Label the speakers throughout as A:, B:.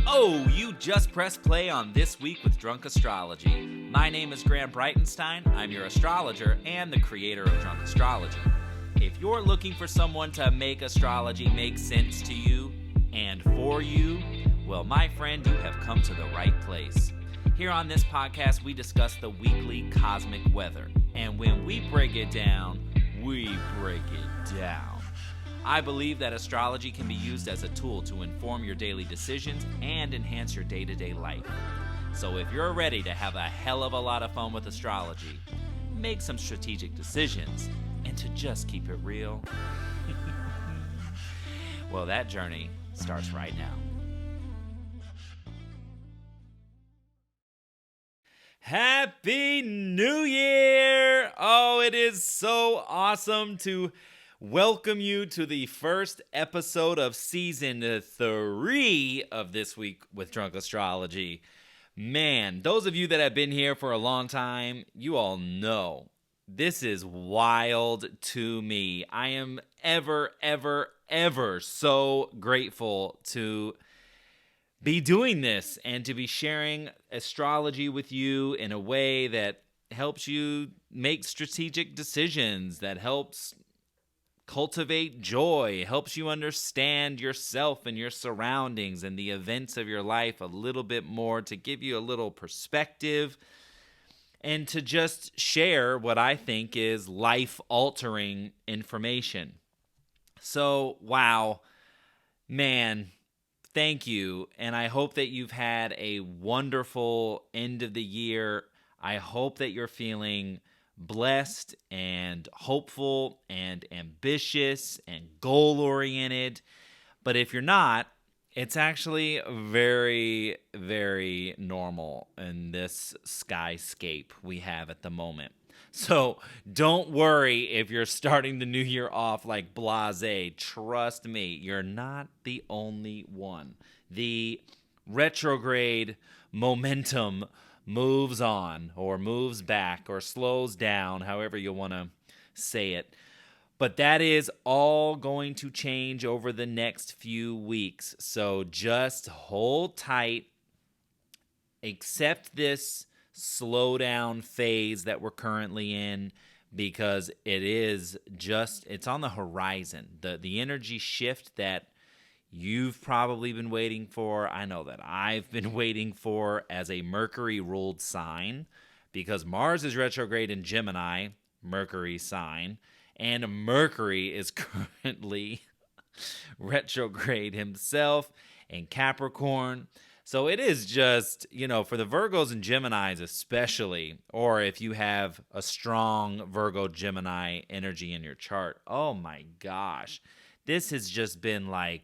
A: Oh, you just pressed play on This Week with Drunk Astrology. My name is Graham Breitenstein. I'm your astrologer and the creator of Drunk Astrology. If you're looking for someone to make astrology make sense to you and for you, well, my friend, you have come to the right place. Here on this podcast, we discuss the weekly cosmic weather. And when we break it down, we break it down. I believe that astrology can be used as a tool to inform your daily decisions and enhance your day-to-day life. So if you're ready to have a hell of a lot of fun with astrology, make some strategic decisions, and to just keep it real, well, that journey starts right now. Happy New Year! Oh, it is so awesome to welcome you to the first episode of season 3 of This Week with Drunk Astrology. Man, those of you that have been here for a long time, you all know this is wild to me. I am ever so grateful to be doing this and to be sharing astrology with you in a way that helps you make strategic decisions, that helps cultivate joy, helps you understand yourself and your surroundings and the events of your life a little bit more, to give you a little perspective, and to just share what I think is life-altering information. So, wow, man, thank you, and I hope that you've had a wonderful end of the year. I hope that you're feeling blessed and hopeful and ambitious and goal-oriented. But if you're not, it's actually very, very normal in this skyscape we have at the moment. So don't worry if you're starting the new year off like blasé. Trust me, you're not the only one. The retrograde momentum moves on or moves back or slows down, however you want to say it. But that is all going to change over the next few weeks. So just hold tight. Accept this slowdown phase that we're currently in, because it's on the horizon. The energy shift that you've probably been waiting for, I know that I've been waiting for, as a Mercury-ruled sign, because Mars is retrograde in Gemini, Mercury sign, and Mercury is currently retrograde himself in Capricorn. So it is just, for the Virgos and Geminis especially, or if you have a strong Virgo-Gemini energy in your chart, oh my gosh, this has just been like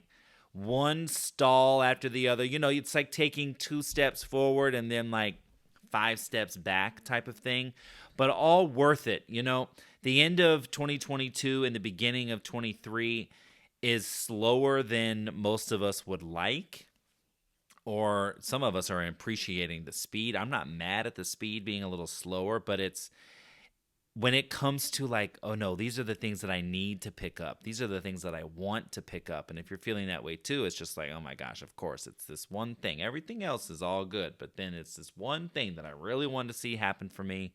A: one stall after the other. It's like taking 2 steps forward and then like 5 steps back type of thing, but all worth it. The end of 2022 and the beginning of 23 is slower than most of us would like, or some of us are appreciating the speed. I'm not mad at the speed being a little slower, but it's when it comes to like, oh no, these are the things that I need to pick up. These are the things that I want to pick up. And if you're feeling that way too, it's just like, oh my gosh, of course, it's this one thing. Everything else is all good, but then it's this one thing that I really want to see happen for me.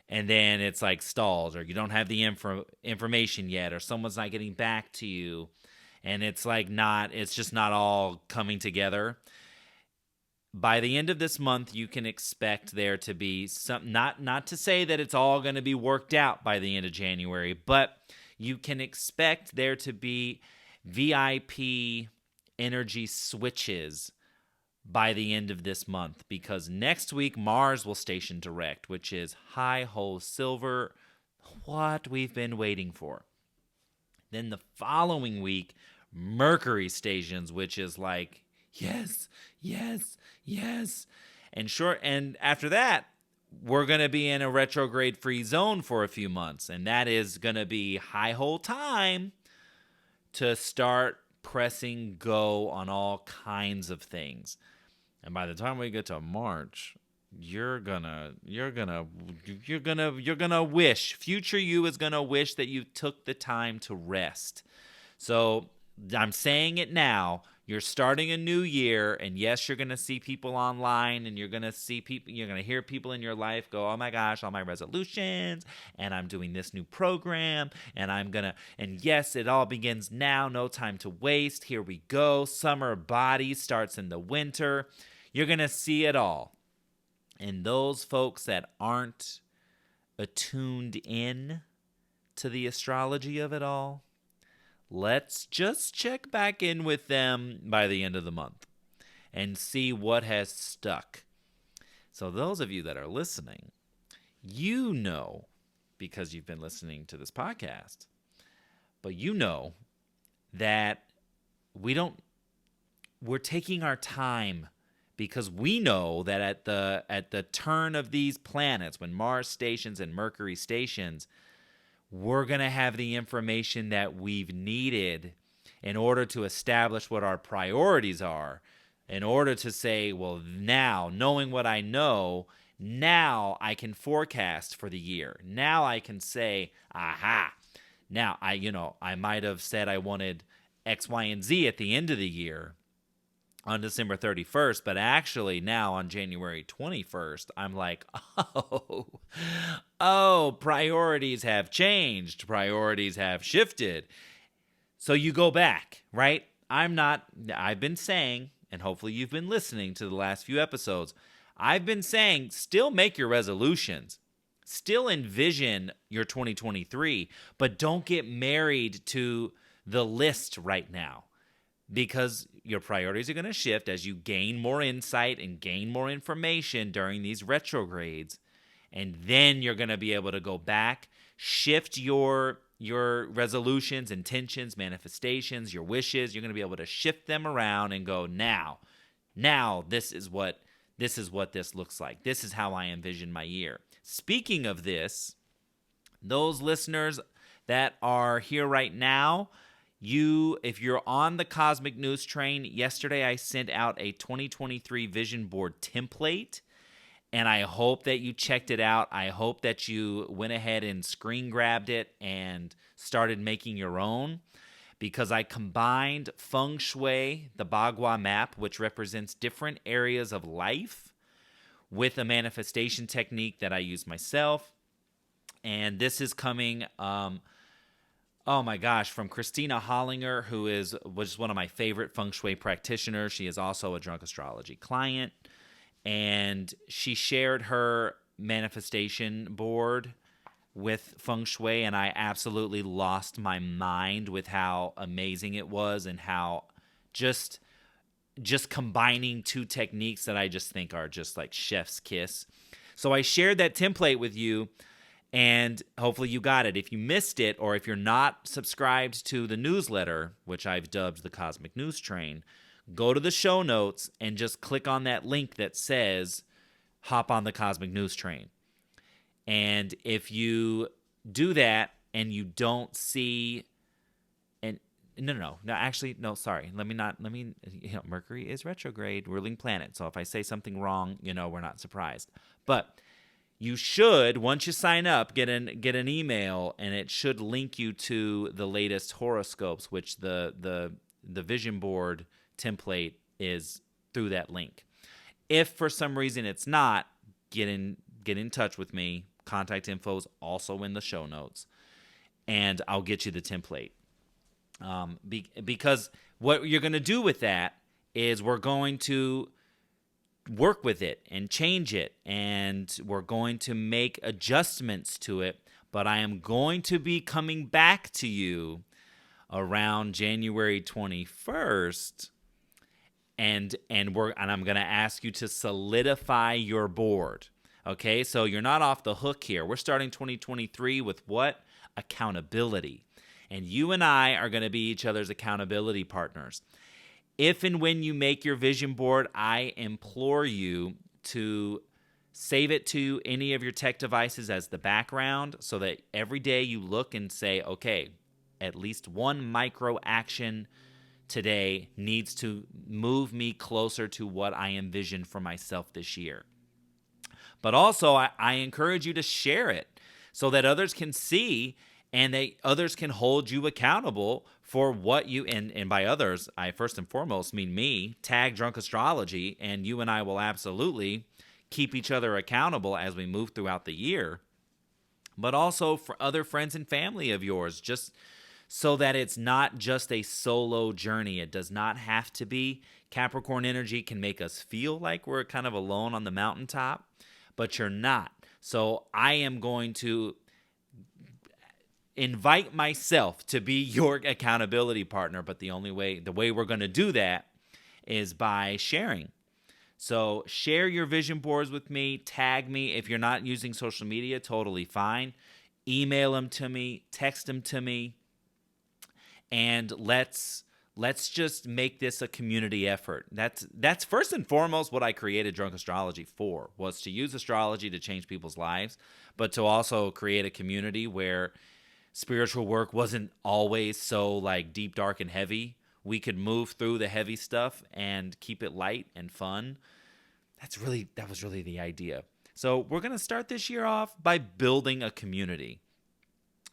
A: And then it's like stalls, or you don't have the information yet, or someone's not getting back to you. And it's like it's just not all coming together. By the end of this month, you can expect there to be some, not to say that it's all going to be worked out by the end of January, but you can expect there to be VIP energy switches by the end of this month, because next week Mars will station direct, which is high ho silver, what we've been waiting for. Then the following week, Mercury stations, which is like, yes. And after that, we're going to be in a retrograde free zone for a few months. And that is going to be high hole time to start pressing go on all kinds of things. And by the time we get to March, you're gonna wish, future you is gonna wish that you took the time to rest. So I'm saying it now, You're starting a new year, and yes, you're going to see people online, and you're going to hear people in your life go, oh my gosh, all my resolutions, and I'm doing this new program, and yes, it all begins now, no time to waste, here we go, summer body starts in the winter. You're going to see it all. And those folks that aren't attuned in to the astrology of it all, let's just check back in with them by the end of the month and see what has stuck. So those of you that are listening, you know, because you've been listening to this podcast, but you know that we're taking our time, because we know that at the turn of these planets, when Mars stations and Mercury stations, we're going to have the information that we've needed in order to establish what our priorities are, in order to say, well, now, knowing what I know, now I can forecast for the year. Now I can say, aha, now I might have said I wanted X, Y, and Z at the end of the year on December 31st, but actually now on January 21st, I'm like, priorities have changed. Priorities have shifted. So you go back, right? I've been saying, and hopefully you've been listening to the last few episodes, I've been saying, still make your resolutions. Still envision your 2023, but don't get married to the list right now, because your priorities are going to shift as you gain more insight and gain more information during these retrogrades. And then you're going to be able to go back, shift your resolutions, intentions, manifestations, your wishes. You're going to be able to shift them around and go, now this is what this looks like. This is how I envision my year. Speaking of this, those listeners that are here right now, if you're on the Cosmic News train, yesterday I sent out a 2023 vision board template, and I hope that you checked it out. I hope that you went ahead and screen grabbed it and started making your own, because I combined feng shui, the Bagua map, which represents different areas of life, with a manifestation technique that I use myself. And this is coming oh my gosh, from Christina Hollinger, who was one of my favorite feng shui practitioners. She is also a Drunk Astrology client. And she shared her manifestation board with feng shui, and I absolutely lost my mind with how amazing it was, and how just combining two techniques that I just think are just like chef's kiss. So I shared that template with you, and hopefully you got it. If you missed it, or if you're not subscribed to the newsletter, which I've dubbed the Cosmic News Train, go to the show notes and just click on that link that says, hop on the Cosmic News Train. And if you do that and you don't see, and Mercury is retrograde, ruling planet. So if I say something wrong, we're not surprised. But you should, once you sign up, get an email, and it should link you to the latest horoscopes, which the vision board template is through that link. If for some reason it's not, get in touch with me. Contact info is also in the show notes, and I'll get you the template. Because what you're going to do with that is we're going to work with it and change it, and we're going to make adjustments to it, but I am going to be coming back to you around January 21st, and I'm going to ask you to solidify your board. Okay, so you're not off the hook here. We're starting 2023 with what? Accountability. And you and I are going to be each other's accountability partners. If and when you make your vision board, I implore you to save it to any of your tech devices as the background, so that every day you look and say, okay, at least one micro action today needs to move me closer to what I envision for myself this year. But also, I encourage you to share it so that others can see and others can hold you accountable for what you, and by others, I first and foremost mean me, tag Drunk Astrology, and you and I will absolutely keep each other accountable as we move throughout the year, but also for other friends and family of yours, just so that it's not just a solo journey. It does not have to be. Capricorn energy can make us feel like we're kind of alone on the mountaintop, but you're not. So I am going to invite myself to be your accountability partner, but the way we're going to do that is by sharing. So share your vision boards with me, tag me. If you're not using social media, totally fine. Email them to me, text them to me, and let's just make this a community effort. That's first and foremost what I created Drunk Astrology for, was to use astrology to change people's lives, but to also create a community where spiritual work wasn't always so like deep, dark, and heavy. We could move through the heavy stuff and keep it light and fun. That was really the idea. So we're going to start this year off by building a community.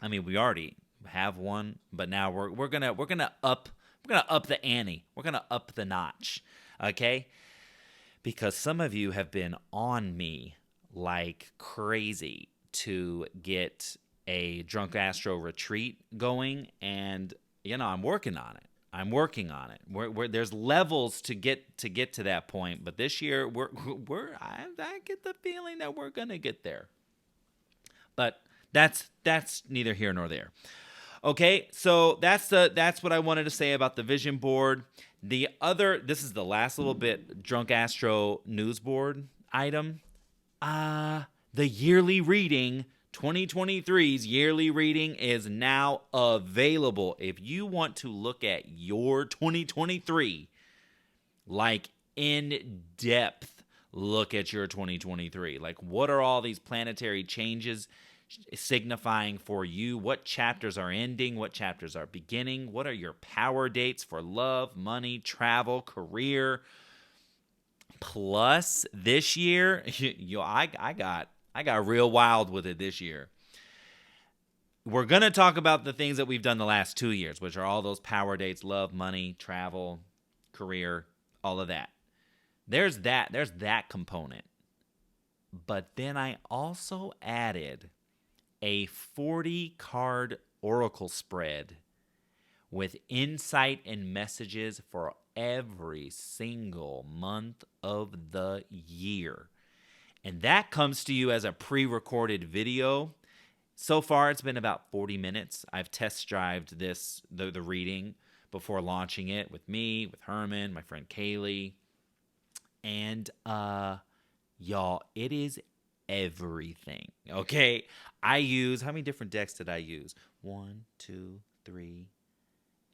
A: I mean, we already have one, but now we're going to up the ante. We're going to up the notch. Okay? Because some of you have been on me like crazy to get a Drunk Astro retreat going, and I'm working on it. There's levels to get to that point, but this year I get the feeling that we're gonna get there. But that's neither here nor there. Okay, so that's what I wanted to say about the vision board. This is the last little bit Drunk Astro news board item. The yearly reading. 2023's yearly reading is now available. If you want to look at your 2023, like in depth, look at your 2023. Like, what are all these planetary changes signifying for you? What chapters are ending? What chapters are beginning? What are your power dates for love, money, travel, career? Plus, this year, I got real wild with it this year. We're going to talk about the things that we've done the last 2 years, which are all those power dates, love, money, travel, career, all of that. There's that component. But then I also added a 40-card oracle spread with insight and messages for every single month of the year. And that comes to you as a pre-recorded video. So far, it's been about 40 minutes. I've test-drived the reading before launching it with me, with Herman, my friend Kaylee. And, y'all, it is everything, okay? How many different decks did I use? 1, 2, 3,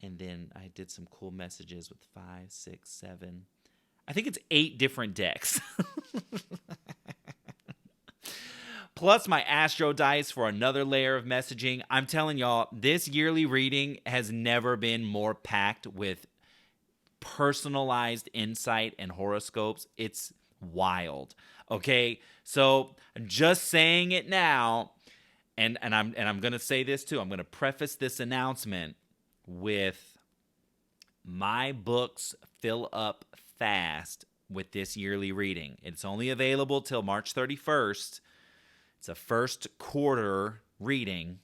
A: and then I did some cool messages with 5, 6, 7. I think it's 8 different decks. Plus my Astro dice for another layer of messaging. I'm telling y'all, this yearly reading has never been more packed with personalized insight and horoscopes. It's wild. Okay, so just saying it now, and I'm gonna say this too. I'm gonna preface this announcement with my books fill up fast with this yearly reading. It's only available till March 31st. It's a first quarter reading,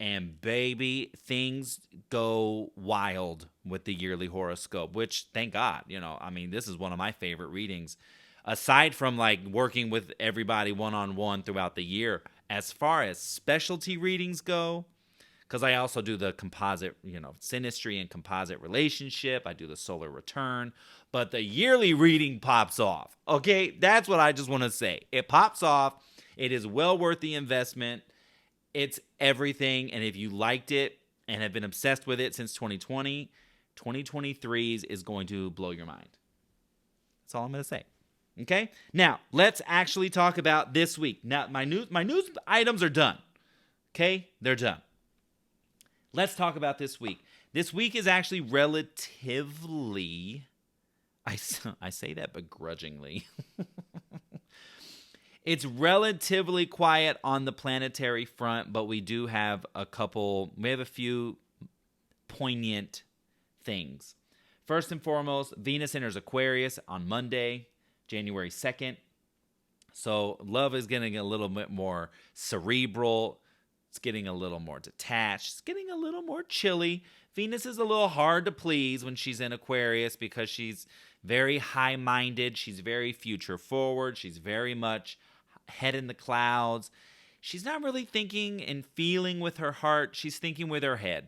A: and baby, things go wild with the yearly horoscope, which thank God, this is one of my favorite readings. Aside from like working with everybody one-on-one throughout the year, as far as specialty readings go, because I also do the composite, synastry and composite relationship. I do the solar return, but the yearly reading pops off. Okay, that's what I just want to say. It pops off. It is well worth the investment. It's everything. And if you liked it and have been obsessed with it since 2020, 2023's is going to blow your mind. That's all I'm going to say. Okay? Now, let's actually talk about this week. Now, my news items are done. Okay? They're done. Let's talk about this week. This week is actually relatively, I say that begrudgingly. It's relatively quiet on the planetary front, but we do have a few poignant things. First and foremost, Venus enters Aquarius on Monday, January 2nd. So love is getting a little bit more cerebral. It's getting a little more detached. It's getting a little more chilly. Venus is a little hard to please when she's in Aquarius because she's very high-minded. She's very future forward. She's very much head in the clouds. She's not really thinking and feeling with her heart. She's thinking with her head.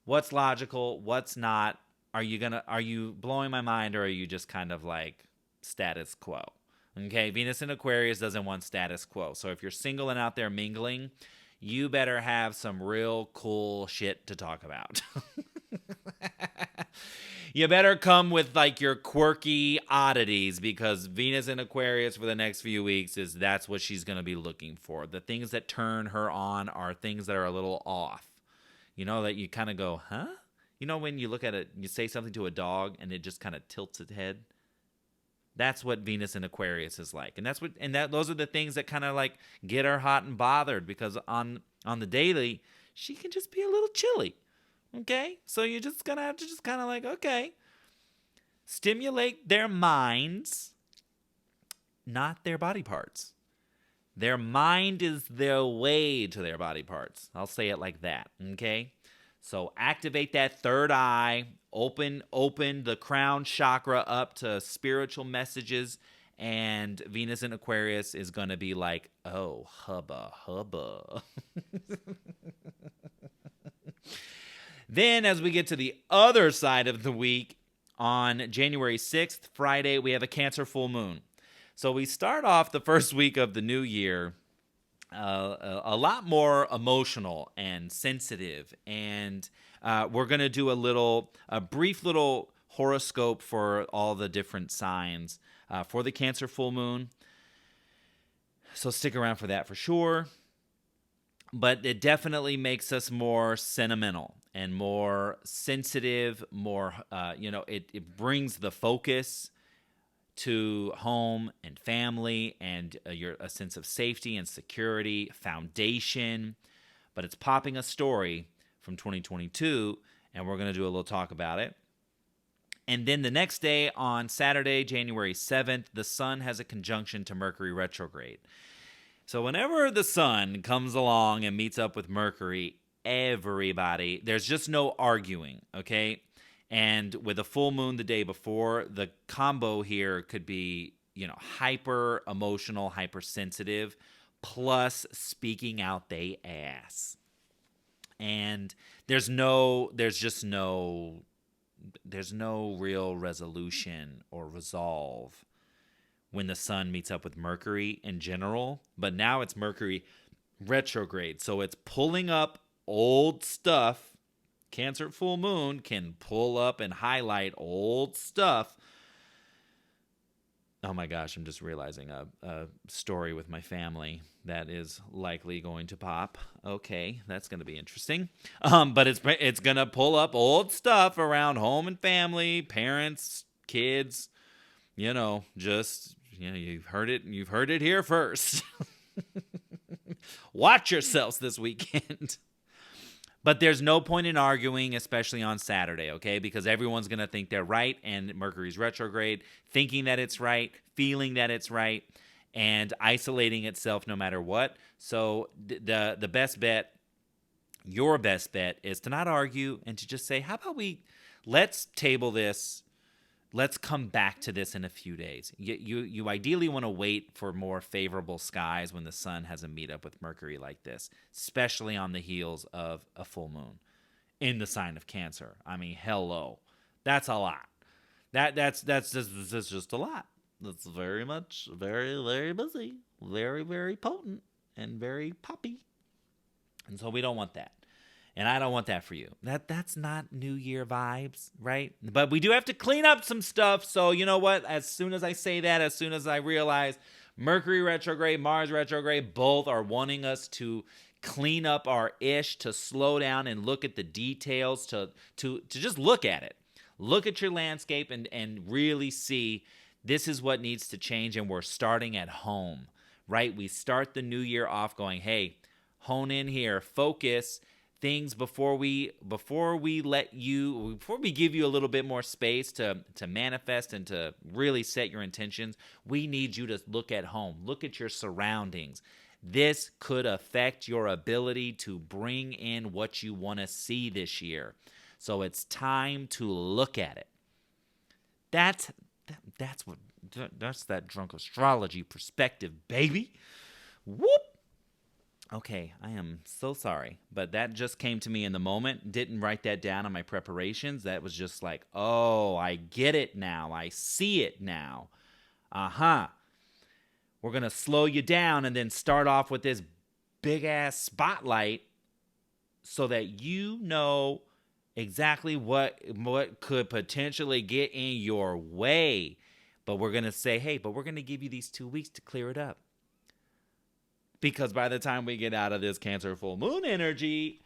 A: What's logical? What's not? Are you blowing my mind, or are you just kind of like status quo? Okay, Venus in Aquarius doesn't want status quo. So if you're single and out there mingling, you better have some real cool shit to talk about. You better come with like your quirky oddities, because Venus in Aquarius for the next few weeks that's what she's going to be looking for. The things that turn her on are things that are a little off. You know, that you kind of go, huh? You know, when you look at it, you say something to a dog and it just kind of tilts its head. That's what Venus in Aquarius is like. And those are the things that kind of like get her hot and bothered, because on the daily, she can just be a little chilly. Okay? So you're just going to have to just kind of like, okay, stimulate their minds, not their body parts. Their mind is their way to their body parts. I'll say it like that. Okay? So activate that third eye, open the crown chakra up to spiritual messages, and Venus in Aquarius is going to be like, oh, hubba, hubba. Then as we get to the other side of the week, on January 6th, Friday, we have a Cancer full moon. So we start off the first week of the new year a lot more emotional and sensitive, and we're going to do a brief little horoscope for all the different signs for the Cancer full moon. So stick around for that for sure. But it definitely makes us more sentimental and more sensitive, more, it brings the focus to home and family and a sense of safety and security, foundation. But it's popping a story from 2022, and we're going to do a little talk about it. And then the next day, on Saturday, January 7th, the sun has a conjunction to Mercury retrograde. So whenever the sun comes along and meets up with Mercury, everybody, there's just no arguing, okay? And with a full moon the day before, the combo here could be, hyper emotional, hypersensitive, plus speaking out they ass. And there's no real resolution or resolve when the sun meets up with Mercury in general. But now it's Mercury retrograde, so it's pulling up old stuff. Cancer full moon can pull up and highlight old stuff. Oh my gosh, I'm just realizing a story with my family that is likely going to pop. Okay, that's going to be interesting. But it's going to pull up old stuff around home and family, parents, kids. You've heard it here first. Watch yourselves this weekend. But there's no point in arguing, especially on Saturday, okay? Because everyone's going to think they're right, and Mercury's retrograde, thinking that it's right, feeling that it's right, and isolating itself no matter what. So the best bet, your best bet, is to not argue and to just say, how about let's table this. Let's come back to this in a few days. You ideally want to wait for more favorable skies when the sun has a meetup with Mercury like this, especially on the heels of a full moon in the sign of Cancer. I mean, hello, that's a lot. That's just a lot. That's very much, very, very busy, very, very potent, and very poppy. And so we don't want that. And I don't want that for you. That's not New Year vibes, right? But we do have to clean up some stuff. So you know what? As soon as I say that, as soon as I realize Mercury retrograde, Mars retrograde, both are wanting us to clean up our ish, to slow down and look at the details, to just look at it. Look at your landscape and really see this is what needs to change. And we're starting at home. right? We start the new year off going, hey, hone in here, focus things before we give you a little bit more space to manifest and to really set your intentions. We need you to look at home, look at your surroundings. This could affect your ability to bring in what you want to see this year. So it's time to look at it. That's that drunk astrology perspective, baby. Whoop. Okay, I am so sorry, but that just came to me in the moment. Didn't write that down on my preparations. That was just like, oh, I get it now. I see it now. We're going to slow you down and then start off with this big-ass spotlight so that you know exactly what could potentially get in your way. But we're going to say, hey, but we're going to give you these 2 weeks to clear it up. Because by the time we get out of this Cancer full moon energy,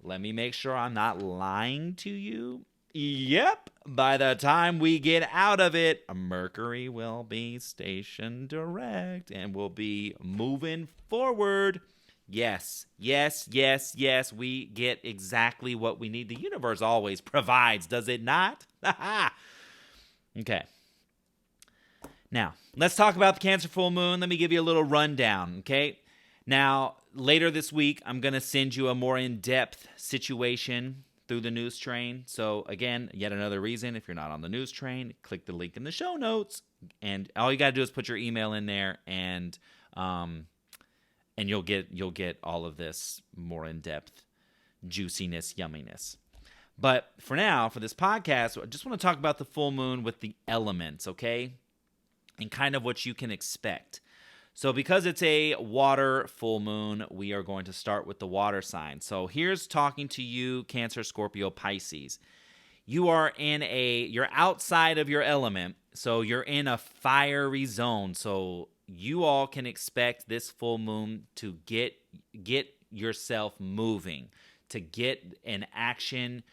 A: let me make sure I'm not lying to you. Yep, by the time we get out of it, Mercury will be stationed direct and will be moving forward. Yes, we get exactly what we need. The universe always provides, does it not? Okay. Now, let's talk about the Cancer full moon. Let me give you a little rundown, okay? Now, later this week, I'm going to send you a more in-depth situation through the news train. So, again, yet another reason, if you're not on the news train, click the link in the show notes. And all you got to do is put your email in there, and you'll get all of this more in-depth juiciness, yumminess. But for now, for this podcast, I just want to talk about the full moon with the elements, okay? And kind of what you can expect. So because it's a water full moon, we are going to start with the water sign. So here's talking to you, Cancer, Scorpio, Pisces. You're outside of your element, so you're in a fiery zone. So you all can expect this full moon to get yourself moving, to get an action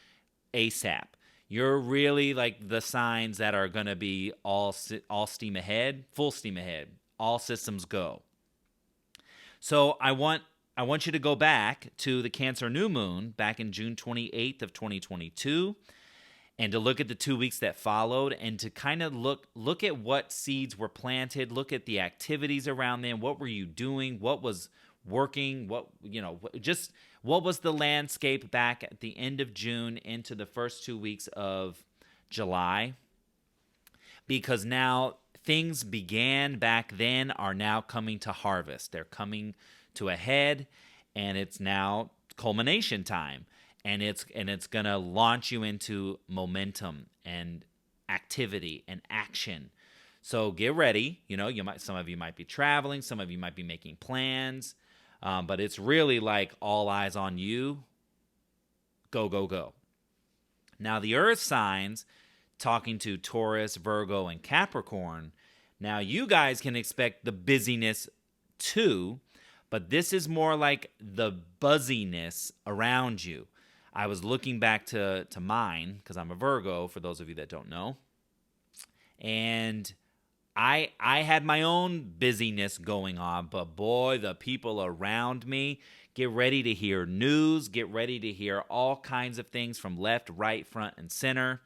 A: ASAP. You're really like the signs that are going to be all steam ahead, full steam ahead. All systems go. So I want you to go back to the Cancer new moon back in June 28th of 2022 and to look at the 2 weeks that followed and to kind of look at what seeds were planted, look at the activities around them, what were you doing, what was working, what was the landscape back at the end of June into the first 2 weeks of July? Because now things began back then are now coming to harvest. They're coming to a head, and it's now culmination time. And it's going to launch you into momentum and activity and action. So get ready. Some of you might be traveling, some of you might be making plans, but it's really like all eyes on you. Go, go, go. Now the earth signs, talking to Taurus, Virgo, and Capricorn. Now, you guys can expect the busyness too, but this is more like the buzziness around you. I was looking back to mine, because I'm a Virgo, for those of you that don't know, and I had my own busyness going on, but boy, the people around me, get ready to hear news, get ready to hear all kinds of things from left, right, front, and center.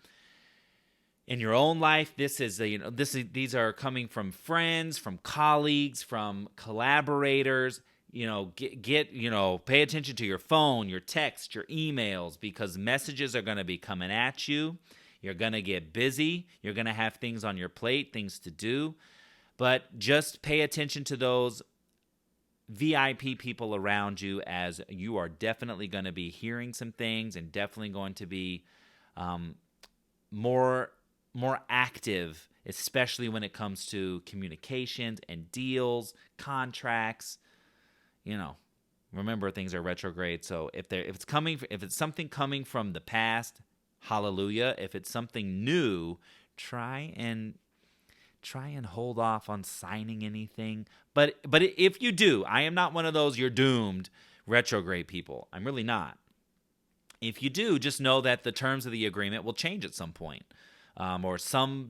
A: In your own life, these are coming from friends, from colleagues, from collaborators. Pay attention to your phone, your text, your emails, because messages are going to be coming at you. You're going to get busy. You're going to have things on your plate, things to do. But just pay attention to those VIP people around you, as you are definitely going to be hearing some things and definitely going to be more active, especially when it comes to communications and deals, contracts. Remember, things are retrograde. So if it's something coming from the past, hallelujah. If it's something new, try and hold off on signing anything. But if you do, I am not one of those you're doomed retrograde people. I'm really not. If you do, just know that the terms of the agreement will change at some point. or some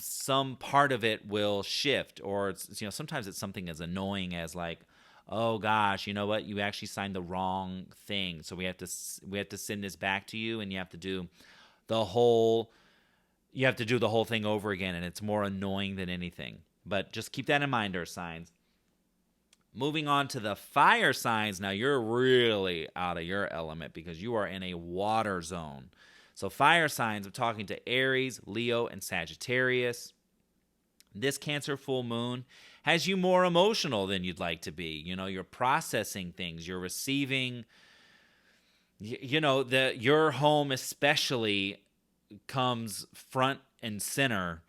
A: part of it will shift, or sometimes it's something as annoying as like, oh gosh, you know what, you actually signed the wrong thing, so we have to send this back to you, and you have to do the whole thing over again, and it's more annoying than anything. But just keep that in mind, earth signs. Moving on to the fire signs. Now you're really out of your element because you are in a water zone. So fire signs, I'm talking to Aries, Leo, and Sagittarius. This Cancer full moon has you more emotional than you'd like to be. You're processing things. You're receiving, your home especially comes front and center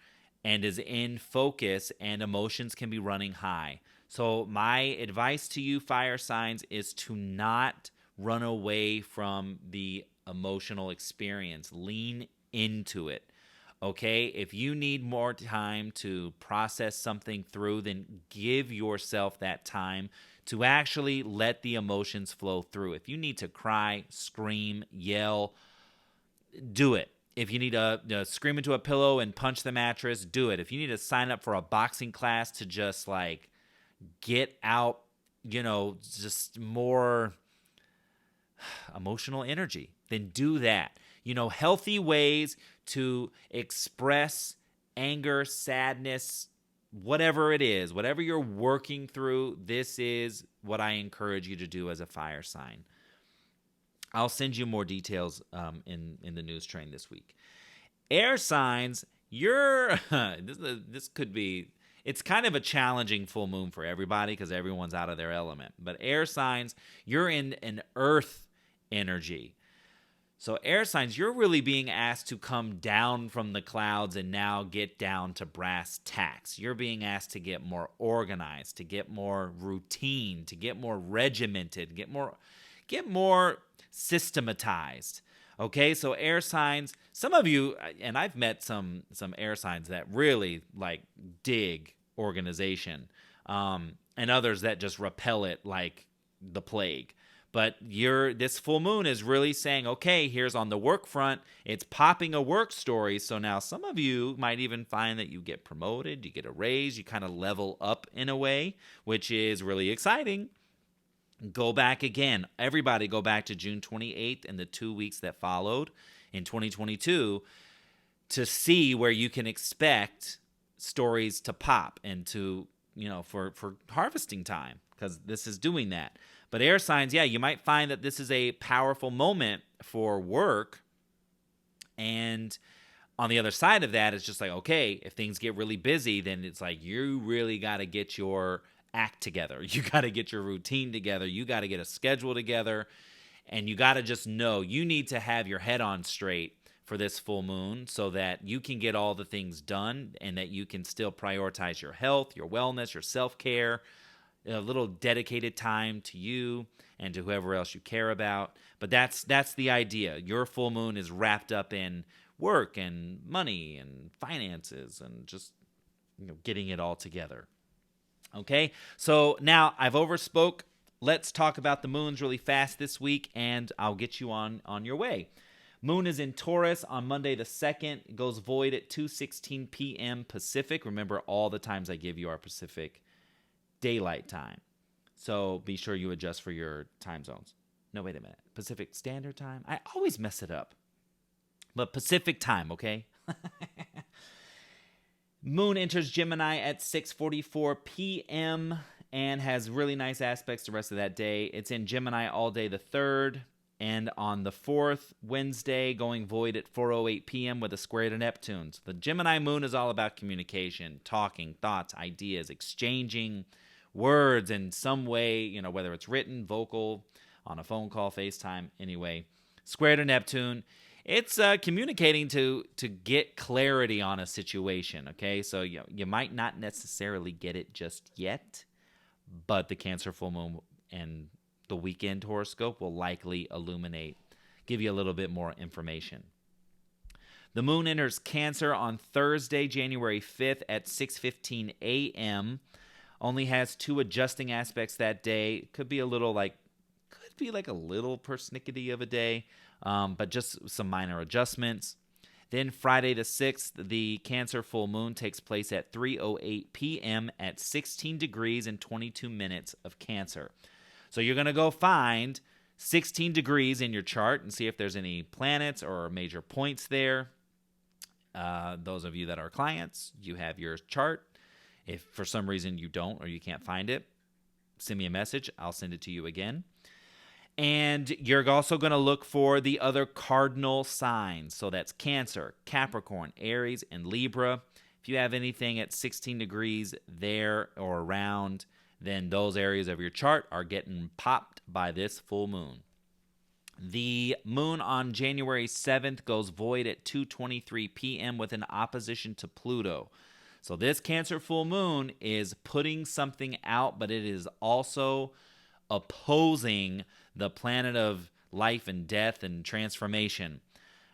A: and is in focus, and emotions can be running high. So my advice to you, fire signs, is to not run away from the emotional experience. Lean into it. Okay? If you need more time to process something through, then give yourself that time to actually let the emotions flow through. If you need to cry, scream, yell, do it. If you need to scream into a pillow and punch the mattress, do it. If you need to sign up for a boxing class to just like get out, just more emotional energy, then do that. Healthy ways to express anger, sadness, whatever it is, whatever you're working through, this is what I encourage you to do as a fire sign. I'll send you more details in the news train this week. Air signs, this could be, it's kind of a challenging full moon for everybody because everyone's out of their element. But air signs, you're in an earth energy. So air signs, you're really being asked to come down from the clouds and now get down to brass tacks. You're being asked to get more organized, to get more routine, to get more regimented, get more systematized. Okay, so air signs, some of you, and I've met some air signs that really like dig organization, and others that just repel it like the plague. But this full moon is really saying, okay, here's on the work front, it's popping a work story. So now some of you might even find that you get promoted, you get a raise, you kind of level up in a way, which is really exciting. Go back again. Everybody go back to June 28th and the 2 weeks that followed in 2022 to see where you can expect stories to pop and to, for harvesting time, because this is doing that. But air signs, yeah, you might find that this is a powerful moment for work. And on the other side of that, it's just like, okay, if things get really busy, then it's like you really got to get your act together. You got to get your routine together. You got to get a schedule together. And you got to just know you need to have your head on straight for this full moon so that you can get all the things done and that you can still prioritize your health, your wellness, your self-care, a little dedicated time to you and to whoever else you care about. But that's the idea. Your full moon is wrapped up in work and money and finances and just getting it all together. Okay, so now I've overspoke. Let's talk about the moons really fast this week, and I'll get you on your way. Moon is in Taurus on Monday the 2nd. It goes void at 2:16 p.m. Pacific. Remember, all the times I give you are Pacific daylight time. So be sure you adjust for your time zones. No, wait a minute. Pacific Standard Time? I always mess it up. But Pacific time, okay? Moon enters Gemini at 6:44 p.m. and has really nice aspects the rest of that day. It's in Gemini all day the 3rd, and on the 4th, Wednesday, going void at 4:08 p.m. with a square to Neptune. So the Gemini moon is all about communication, talking, thoughts, ideas, exchanging words in some way, whether it's written, vocal, on a phone call, FaceTime, anyway. Square to Neptune. It's communicating to get clarity on a situation, okay? So you might not necessarily get it just yet, but the Cancer full moon and the weekend horoscope will likely give you a little bit more information. The moon enters Cancer on Thursday, January 5th at 6:15 a.m. Only has 2 adjusting aspects that day. Could be a little like a little persnickety of a day. But just some minor adjustments. Then Friday the 6th, the Cancer full moon takes place at 3:08 p.m. at 16 degrees and 22 minutes of Cancer. So you're going to go find 16 degrees in your chart and see if there's any planets or major points there. Those of you that are clients, you have your chart. If for some reason you don't or you can't find it, send me a message. I'll send it to you again. And you're also going to look for the other cardinal signs. So that's Cancer, Capricorn, Aries, and Libra. If you have anything at 16 degrees there or around, then those areas of your chart are getting popped by this full moon. The moon on January 7th goes void at 2:23 p.m. with an opposition to Pluto. So this Cancer full moon is putting something out, but it is also opposing the planet of life and death and transformation.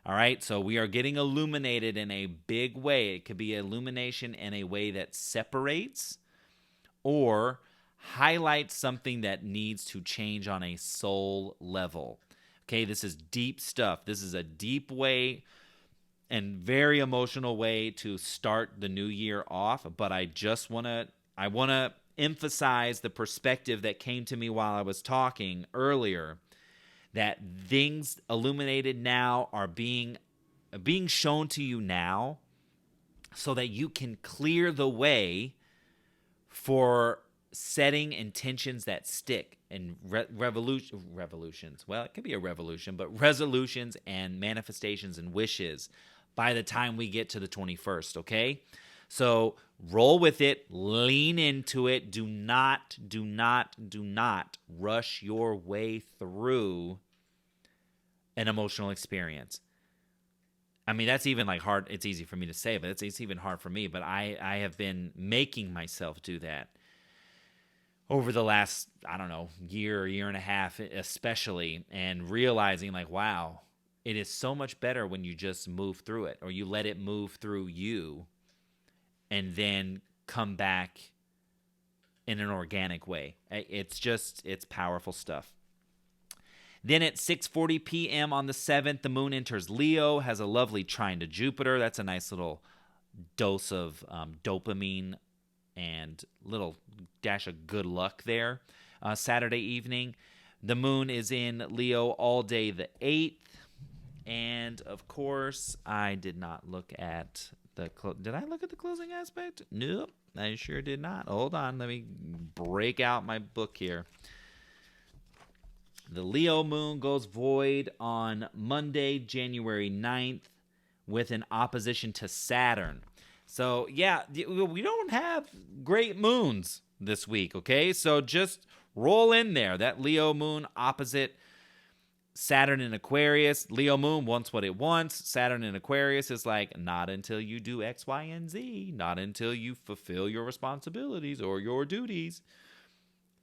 A: All right, so we are getting illuminated in a big way. It could be illumination in a way that separates or highlights something that needs to change on a soul level. Okay, this is deep stuff. This is a deep way and very emotional way to start the new year off, but I want to emphasize the perspective that came to me while I was talking earlier, that things illuminated now are being shown to you now so that you can clear the way for setting intentions that stick and revolutions. Well, it could be a revolution, but resolutions and manifestations and wishes by the time we get to the 21st, okay? So roll with it, lean into it. Do not rush your way through an emotional experience. I mean, that's even like hard. It's easy for me to say, but it's even hard for me. But I have been making myself do that over the last, I don't know, year and a half especially, and realizing like, wow, it is so much better when you just move through it or you let it move through you and then come back in an organic way. It's powerful stuff. Then at 6:40 p.m. on the 7th, the moon enters Leo, has a lovely trine to Jupiter. That's a nice little dose of dopamine and little dash of good luck there. Saturday evening, the moon is in Leo all day the 8th. And, of course, I did not look at did I look at the closing aspect? Nope, I sure did not. Hold on, let me break out my book here. The Leo moon goes void on Monday, January 9th, with an opposition to Saturn. So, yeah, we don't have great moons this week, okay? So just roll in there. That Leo moon opposite Saturn in Aquarius. Leo moon wants what it wants. Saturn in Aquarius is like, not until you do X, Y, and Z. Not until you fulfill your responsibilities or your duties.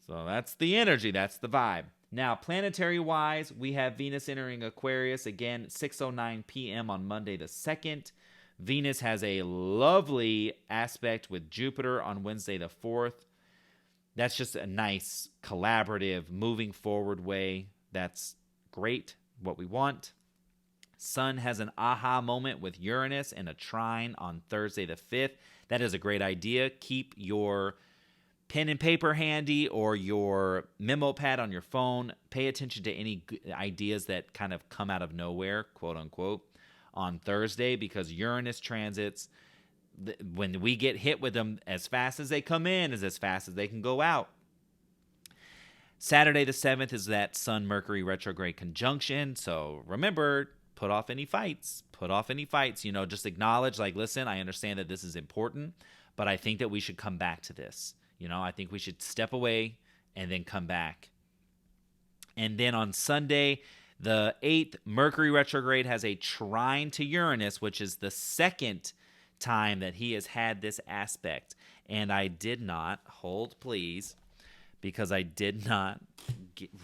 A: So that's the energy. That's the vibe. Now, planetary-wise, we have Venus entering Aquarius again at 6:09 p.m. on Monday the 2nd. Venus has a lovely aspect with Jupiter on Wednesday the 4th. That's just a nice, collaborative, moving forward way. That's great, what we want. Sun has an aha moment with Uranus and a trine on Thursday the 5th. That is a great idea. Keep your pen and paper handy or your memo pad on your phone. Pay attention to any ideas that kind of come out of nowhere, quote unquote, on Thursday, because Uranus transits, when we get hit with them, as fast as they come in is as fast as they can go out. Saturday the 7th is that Sun-Mercury retrograde conjunction. So remember, put off any fights. Just acknowledge, like, listen, I understand that this is important, but I think that we should come back to this. I think we should step away and then come back. And then on Sunday, the 8th, Mercury retrograde has a trine to Uranus, which is the second time that he has had this aspect. And I did not, hold please, because I did not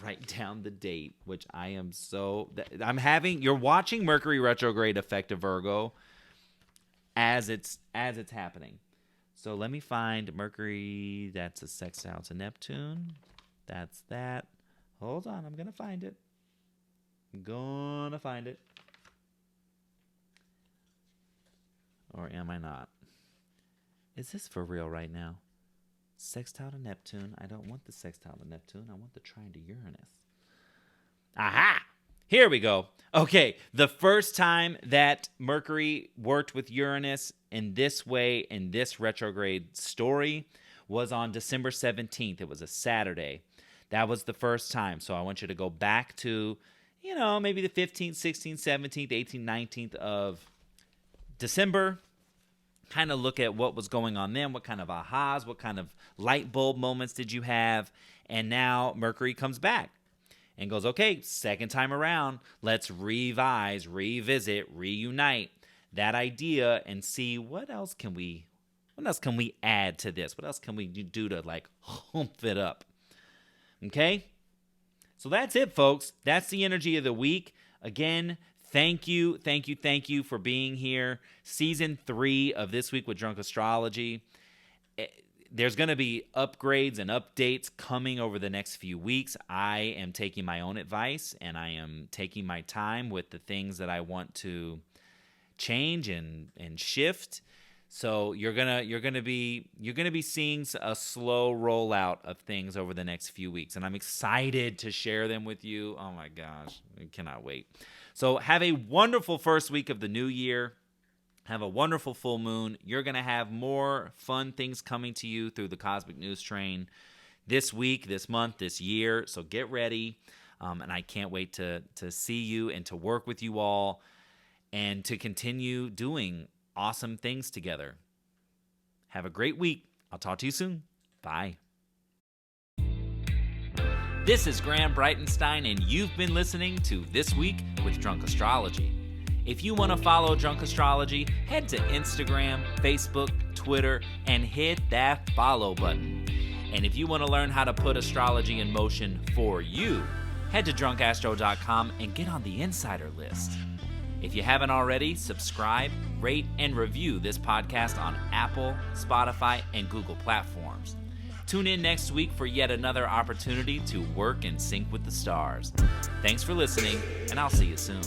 A: write down the date, which you're watching Mercury retrograde affect a Virgo as it's happening. So let me find Mercury. That's a sextile to Neptune. That's that. Hold on. I'm going to find it. or am I not? Is this for real right now? Sextile to Neptune. I don't want the sextile to Neptune. I want the trine to Uranus. Aha! Here we go. Okay, the first time that Mercury worked with Uranus in this way, in this retrograde story, was on December 17th. It was a Saturday. That was the first time. So I want you to go back to, maybe the 15th, 16th, 17th, 18th, 19th of December. Kind of look at what was going on then, what kind of ahas, what kind of light bulb moments did you have. And now Mercury comes back and goes, okay, second time around, let's revise, revisit, reunite that idea and see what else can we add to this? What else can we do to hump it up? Okay? So that's it, folks. That's the energy of the week. Again, thank you for being here. Season 3 of This Week with Drunk Astrology. There's going to be upgrades and updates coming over the next few weeks. I am taking my own advice, and I am taking my time with the things that I want to change and shift. So you're gonna be seeing a slow rollout of things over the next few weeks, and I'm excited to share them with you. Oh my gosh, I cannot wait. So have a wonderful first week of the new year. Have a wonderful full moon. You're gonna have more fun things coming to you through the Cosmic News Train this week, this month, this year. So get ready, and I can't wait to see you and to work with you all and to continue doing awesome things together. Have a great week. I'll talk to you soon. Bye. This is Graham Breitenstein, and you've been listening to This Week with Drunk Astrology. If you want to follow Drunk Astrology, head to Instagram, Facebook, Twitter, and hit that follow button. And if you want to learn how to put astrology in motion for you, head to drunkastro.com and get on the insider list. If you haven't already, subscribe, rate, and review this podcast on Apple, Spotify, and Google platforms. Tune in next week for yet another opportunity to work in sync with the stars. Thanks for listening, and I'll see you soon.